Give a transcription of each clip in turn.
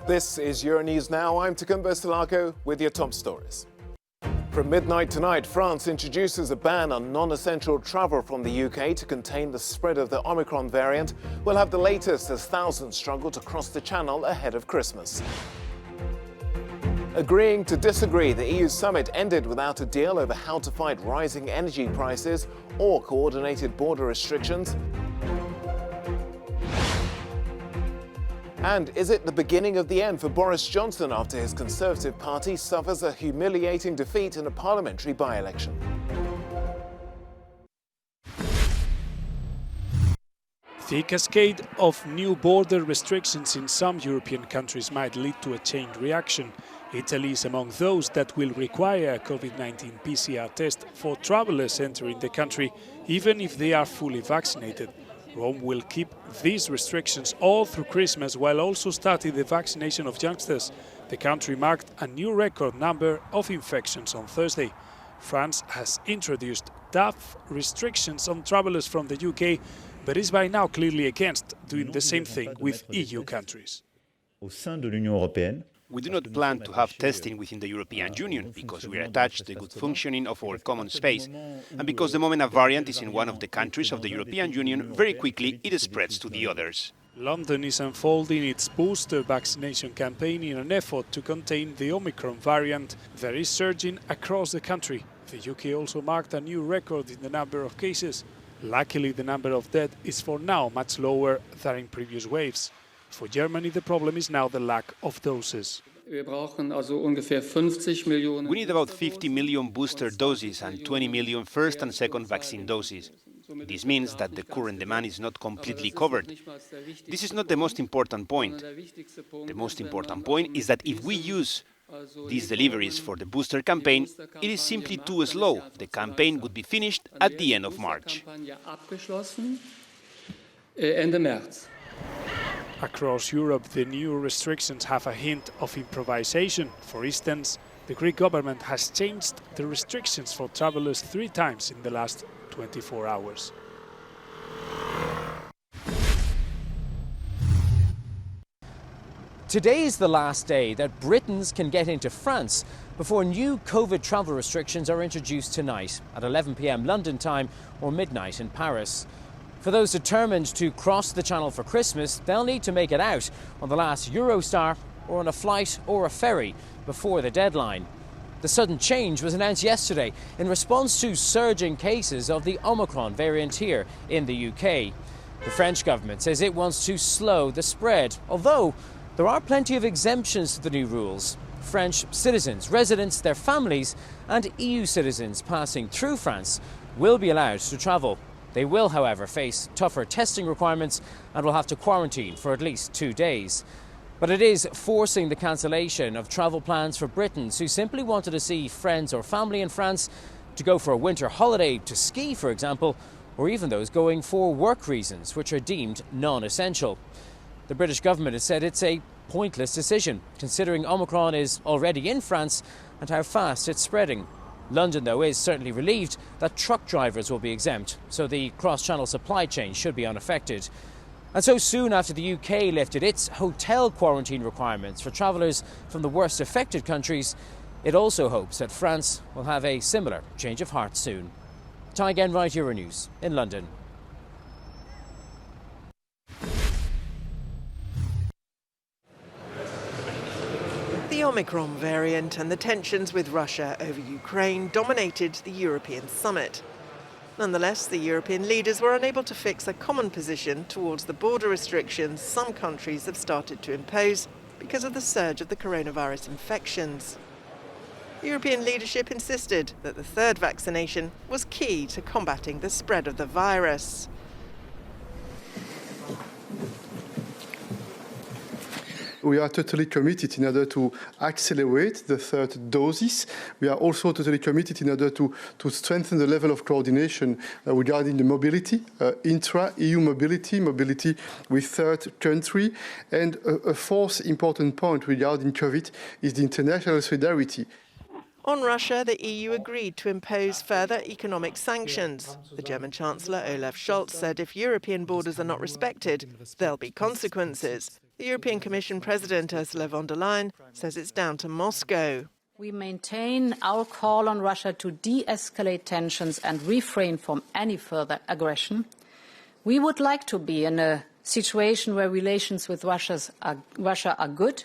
This is Euronews Now. I'm Tacumbo Stalago with your top stories. From midnight tonight, France introduces a ban on non-essential travel from the UK to contain the spread of the Omicron variant. We'll have the latest as thousands struggle to cross the channel ahead of Christmas. Agreeing to disagree, the EU summit ended without a deal over how to fight rising energy prices or coordinated border restrictions. And is it the beginning of the end for Boris Johnson after his Conservative Party suffers a humiliating defeat in a parliamentary by-election? The cascade of new border restrictions in some European countries might lead to a chain reaction. Italy is among those that will require a COVID-19 PCR test for travelers entering the country, even if they are fully vaccinated. Rome will keep these restrictions all through Christmas while also starting the vaccination of youngsters. The country marked a new record number of infections on Thursday. France has introduced tough restrictions on travellers from the UK, but is by now clearly against doing the same thing with EU countries. We do not plan to have testing within the European Union because we are attached to the good functioning of our common space. And because the moment a variant is in one of the countries of the European Union, very quickly it spreads to the others. London is unfolding its booster vaccination campaign in an effort to contain the Omicron variant that is surging across the country. The UK also marked a new record in the number of cases. Luckily, the number of deaths is for now much lower than in previous waves. For Germany, the problem is now the lack of doses. We need about 50 million booster doses and 20 million first and second vaccine doses. This means that the current demand is not completely covered. This is not the most important point. The most important point is that if we use these deliveries for the booster campaign, it is simply too slow. The campaign would be finished at the end of March. Across Europe, the new restrictions have a hint of improvisation. For instance, the Greek government has changed the restrictions for travellers 3 times in the last 24 hours. Today is the last day that Britons can get into France before new COVID travel restrictions are introduced tonight at 11 p.m. London time or midnight in Paris. For those determined to cross the Channel for Christmas, they'll need to make it out on the last Eurostar or on a flight or a ferry before the deadline. The sudden change was announced yesterday in response to surging cases of the Omicron variant here in the UK. The French government says it wants to slow the spread, although there are plenty of exemptions to the new rules. French citizens, residents, their families and EU citizens passing through France will be allowed to travel. They will, however, face tougher testing requirements and will have to quarantine for at least 2 days. But it is forcing the cancellation of travel plans for Britons who simply wanted to see friends or family in France, to go for a winter holiday, to ski, for example, or even those going for work reasons, which are deemed non-essential. The British government has said it's a pointless decision, considering Omicron is already in France and how fast it's spreading. London, though, is certainly relieved that truck drivers will be exempt, so the cross-channel supply chain should be unaffected. And so soon after the UK lifted its hotel quarantine requirements for travellers from the worst affected countries, it also hopes that France will have a similar change of heart soon. Ty Genwright, Euronews in London. The Omicron variant and the tensions with Russia over Ukraine dominated the European summit. Nonetheless, the European leaders were unable to fix a common position towards the border restrictions some countries have started to impose because of the surge of the coronavirus infections. European leadership insisted that the third vaccination was key to combating the spread of the virus. We are totally committed in order to accelerate the third doses. We are also totally committed in order to strengthen the level of coordination regarding the mobility, intra-EU mobility, mobility with third country. And a fourth important point regarding COVID is the international solidarity. On Russia, the EU agreed to impose further economic sanctions. The German Chancellor Olaf Scholz said if European borders are not respected, there'll be consequences. The European Commission President Ursula von der Leyen says it's down to Moscow. We maintain our call on Russia to de-escalate tensions and refrain from any further aggression. We would like to be in a situation where relations with Russia are good,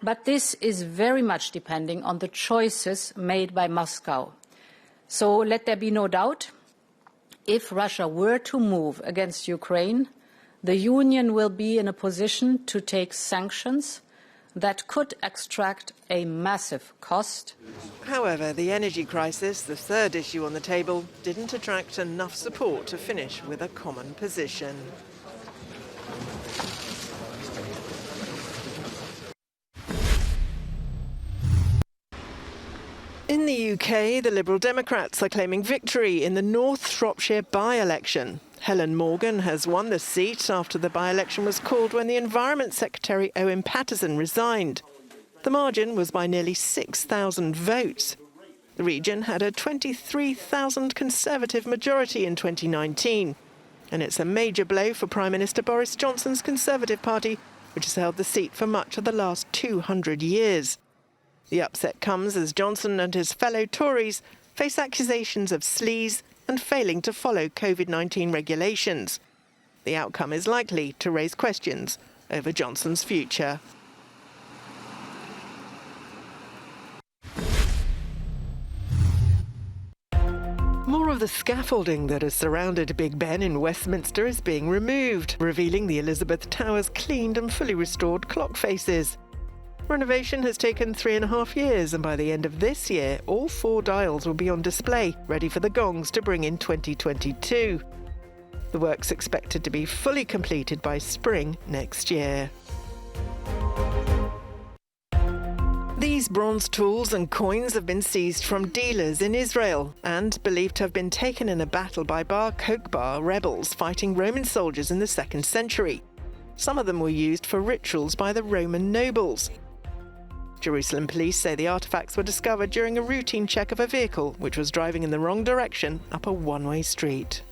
but this is very much depending on the choices made by Moscow. So let there be no doubt, if Russia were to move against Ukraine, the Union will be in a position to take sanctions that could extract a massive cost. However, the energy crisis, the third issue on the table, didn't attract enough support to finish with a common position. In the UK, the Liberal Democrats are claiming victory in the North Shropshire by-election. Helen Morgan has won the seat after the by-election was called when the Environment Secretary Owen Paterson resigned. The margin was by nearly 6,000 votes. The region had a 23,000 Conservative majority in 2019. And it's a major blow for Prime Minister Boris Johnson's Conservative Party, which has held the seat for much of the last 200 years. The upset comes as Johnson and his fellow Tories face accusations of sleaze and failing to follow COVID-19 regulations. The outcome is likely to raise questions over Johnson's future. More of the scaffolding that has surrounded Big Ben in Westminster is being removed, revealing the Elizabeth Tower's cleaned and fully restored clock faces. Renovation has taken 3.5 years, and by the end of this year, all 4 dials will be on display, ready for the gongs to bring in 2022. The work's expected to be fully completed by spring next year. These bronze tools and coins have been seized from dealers in Israel and believed to have been taken in a battle by Bar Kokhba rebels fighting Roman soldiers in the 2nd century. Some of them were used for rituals by the Roman nobles. Jerusalem police say the artefacts were discovered during a routine check of a vehicle which was driving in the wrong direction up a one-way street.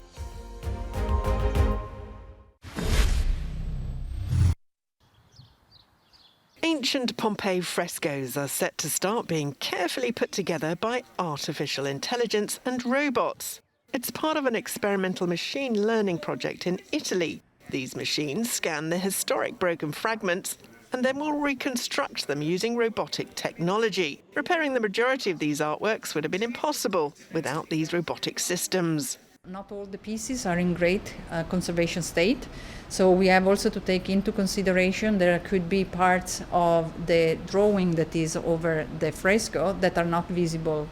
Ancient Pompeii frescoes are set to start being carefully put together by artificial intelligence and robots. It's part of an experimental machine learning project in Italy. These machines scan the historic broken fragments and then will reconstruct them using robotic technology. Repairing the majority of these artworks would have been impossible without these robotic systems. Not all the pieces are in great conservation state, so we have also to take into consideration there could be parts of the drawing that is over the fresco that are not visible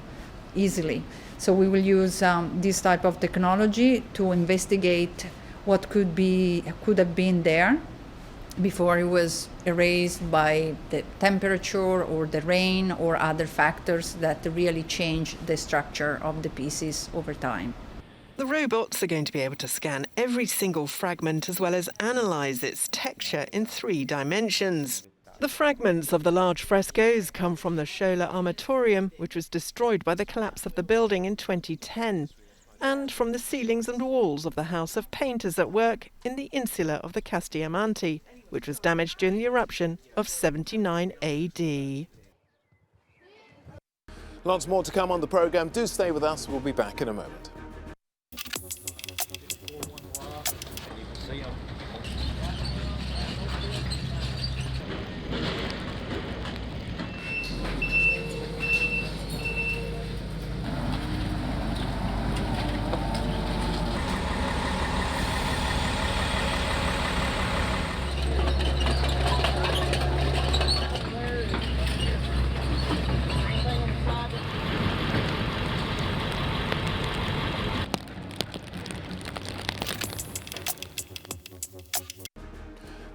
easily. So we will use this type of technology to investigate what could have been there before it was erased by the temperature or the rain or other factors that really change the structure of the pieces over time. The robots are going to be able to scan every single fragment as well as analyse its texture in 3 dimensions. The fragments of the large frescoes come from the Schola Armatorium, which was destroyed by the collapse of the building in 2010, and from the ceilings and walls of the House of Painters at work in the insula of the Castiamanti, which was damaged during the eruption of 79 AD. Lots more to come on the programme. Do stay with us. We'll be back in a moment.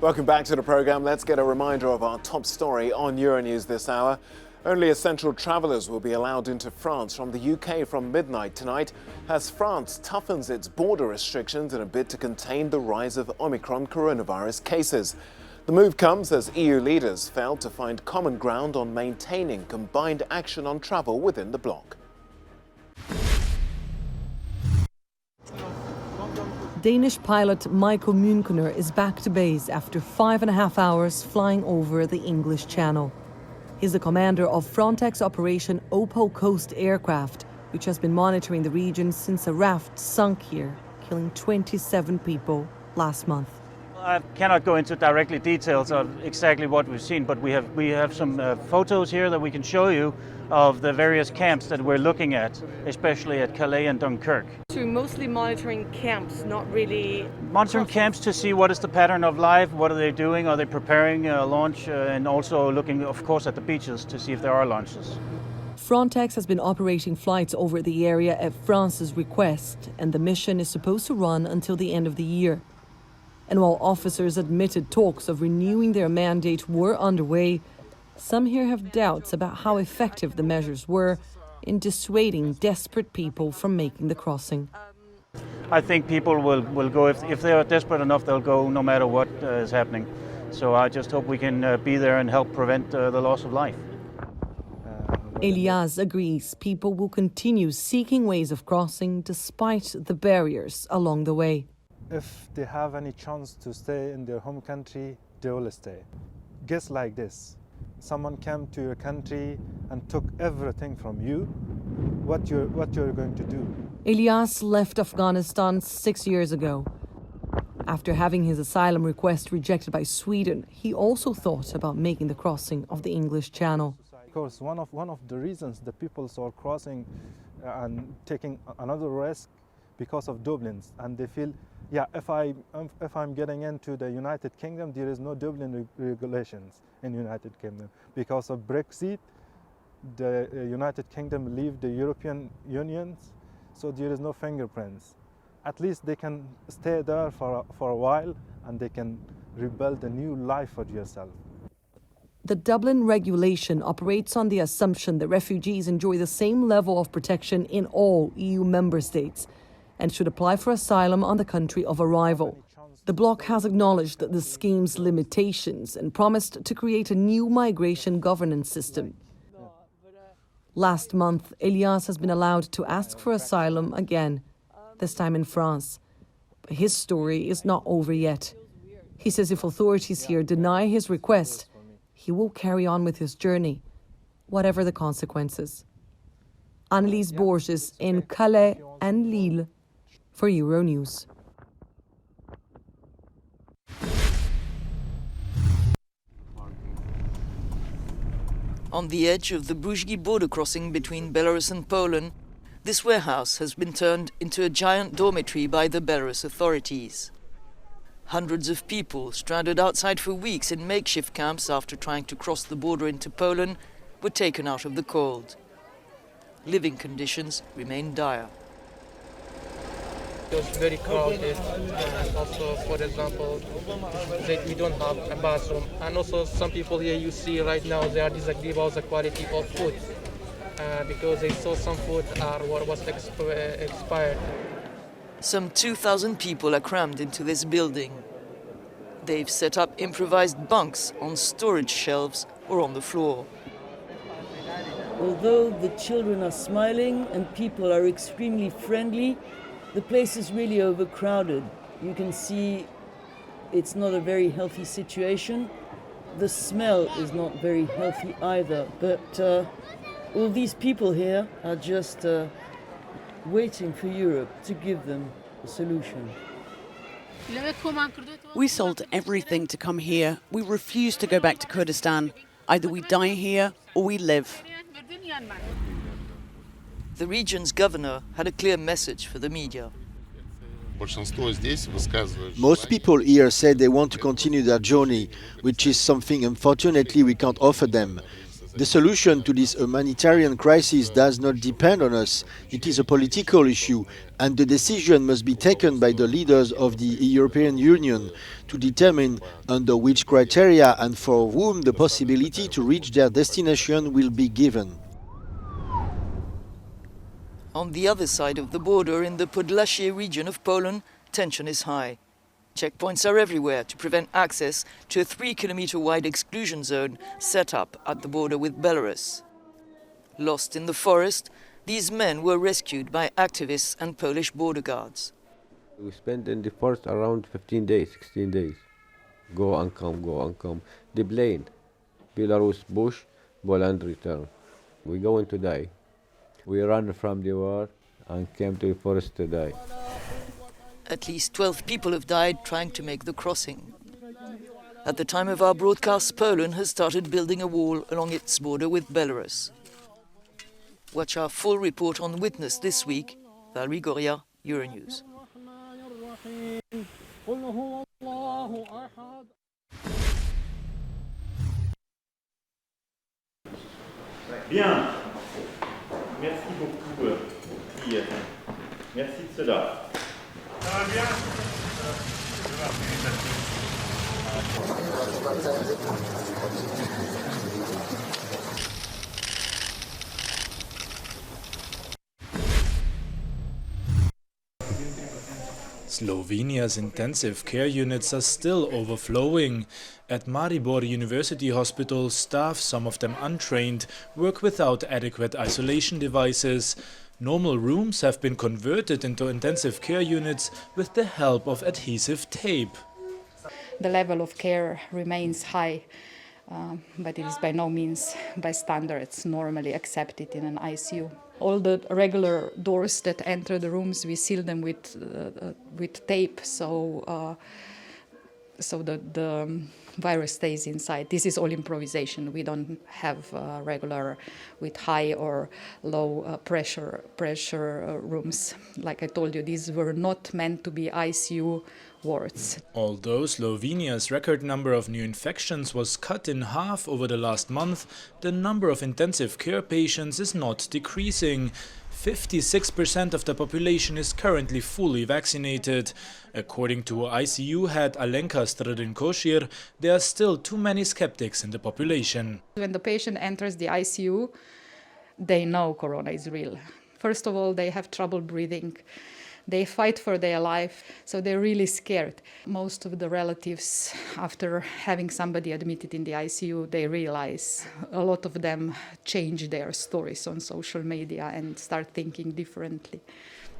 Welcome back to the programme. Let's get a reminder of our top story on Euronews this hour. Only essential travellers will be allowed into France from the UK from midnight tonight as France toughens its border restrictions in a bid to contain the rise of Omicron coronavirus cases. The move comes as EU leaders failed to find common ground on maintaining combined action on travel within the bloc. Danish pilot Michael Münchener is back to base after 5.5 hours flying over the English Channel. He's the commander of Frontex Operation Opal Coast aircraft, which has been monitoring the region since a raft sunk here, killing 27 people last month. I cannot go into directly details of exactly what we've seen, but we have some photos here that we can show you of the various camps that we're looking at, especially at Calais and Dunkirk. So mostly monitoring camps, not really... Monitoring camps to see what is the pattern of life, what are they doing, are they preparing a launch, and also looking, of course, at the beaches to see if there are launches. Frontex has been operating flights over the area at France's request, and the mission is supposed to run until the end of the year. And while officers admitted talks of renewing their mandate were underway, some here have doubts about how effective the measures were in dissuading desperate people from making the crossing. I think people will go, if they are desperate enough, they'll go no matter what is happening. So I just hope we can be there and help prevent the loss of life. Elias agrees people will continue seeking ways of crossing despite the barriers along the way. If they have any chance to stay in their home country, they will stay. Guess like this, someone came to your country and took everything from you, what you're going to do? Elias left Afghanistan 6 years ago. After having his asylum request rejected by Sweden, he also thought about making the crossing of the English Channel. Of course, one of the reasons the people are crossing and taking another risk because of Dublins, and they feel, yeah, if I'm getting into the United Kingdom, there is no Dublin regulations in United Kingdom. Because of Brexit, the United Kingdom leave the European Union, so there is no fingerprints. At least they can stay there for a while, and they can rebuild a new life for yourself. The Dublin regulation operates on the assumption that refugees enjoy the same level of protection in all EU member states and should apply for asylum on the country of arrival. The bloc has acknowledged the scheme's limitations and promised to create a new migration governance system. Last month, Elias has been allowed to ask for asylum again, this time in France. But his story is not over yet. He says if authorities here deny his request, he will carry on with his journey, whatever the consequences. Annelies Borges in Calais and Lille for Euronews. On the edge of the Bruzgi border crossing between Belarus and Poland, this warehouse has been turned into a giant dormitory by the Belarus authorities. Hundreds of people stranded outside for weeks in makeshift camps after trying to cross the border into Poland were taken out of the cold. Living conditions remain dire. It was very crowded, and also, for example, we don't have a bathroom. And also some people here you see right now, they are disagreeing about the quality of food because they saw some food was expired. Some 2,000 people are crammed into this building. They've set up improvised bunks on storage shelves or on the floor. Although the children are smiling and people are extremely friendly, the place is really overcrowded. You can see it's not a very healthy situation. The smell is not very healthy either, but all these people here are just waiting for Europe to give them a solution. We sold everything to come here. We refuse to go back to Kurdistan. Either we die here or we live. The region's governor had a clear message for the media. Most people here said they want to continue their journey, which is something unfortunately we can't offer them. The solution to this humanitarian crisis does not depend on us. It is a political issue, and the decision must be taken by the leaders of the European Union to determine under which criteria and for whom the possibility to reach their destination will be given. On the other side of the border, in the Podlasie region of Poland, tension is high. Checkpoints are everywhere to prevent access to a 3-kilometer-wide exclusion zone set up at the border with Belarus. Lost in the forest, these men were rescued by activists and Polish border guards. We spent in the forest around 15 days, 16 days. Go and come, go and come. The plane, Belarus, Bush, Poland, return. We're going to die. We ran from the war and came to the forest to die. At least 12 people have died trying to make the crossing. At the time of our broadcast, Poland has started building a wall along its border with Belarus. Watch our full report on Witness this week. Valerie Goria, Euronews. Bien. Merci beaucoup, filles. Merci de cela. Ça va bien? Slovenia's intensive care units are still overflowing. At Maribor University Hospital, staff, some of them untrained, work without adequate isolation devices. Normal rooms have been converted into intensive care units with the help of adhesive tape. The level of care remains high, but it is by no means by standards normally accepted in an ICU. All the regular doors that enter the rooms, we seal them with tape, so the virus stays inside. This is all improvisation. We don't have regular with high or low pressure rooms. Like I told you, these were not meant to be ICU wards. Although Slovenia's record number of new infections was cut in half over the last month, the number of intensive care patients is not decreasing. 56% of the population is currently fully vaccinated. According to ICU head Alenka Stradin-Košir, there are still too many skeptics in the population. When the patient enters the ICU, they know corona is real. First of all, they have trouble breathing. They fight for their life, so they're really scared. Most of the relatives, after having somebody admitted in the ICU, they realize a lot of them change their stories on social media and start thinking differently.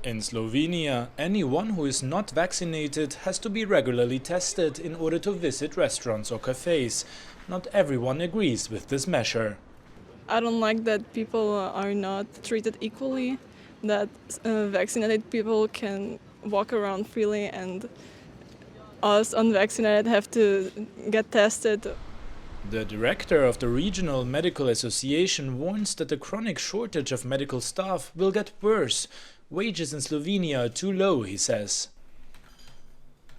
In Slovenia, anyone who is not vaccinated has to be regularly tested in order to visit restaurants or cafes. Not everyone agrees with this measure. I don't like that people are not treated equally, that vaccinated people can walk around freely and us unvaccinated have to get tested. The director of the Regional Medical Association warns that the chronic shortage of medical staff will get worse. Wages in Slovenia are too low, he says.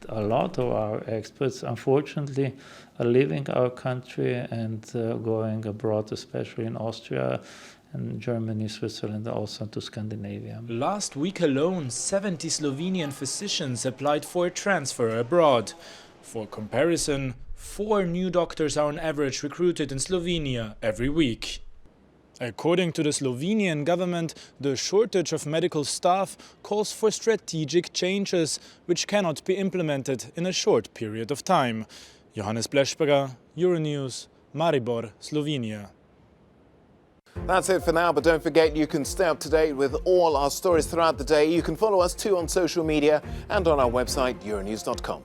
A lot of our experts, unfortunately, are leaving our country and going abroad, especially in Austria and Germany, Switzerland, also to Scandinavia. Last week alone, 70 Slovenian physicians applied for a transfer abroad. For comparison, 4 new doctors are on average recruited in Slovenia every week. According to the Slovenian government, the shortage of medical staff calls for strategic changes, which cannot be implemented in a short period of time. Johannes Blešberger, Euronews, Maribor, Slovenia. That's it for now, but don't forget you can stay up to date with all our stories throughout the day. You can follow us too on social media and on our website, euronews.com.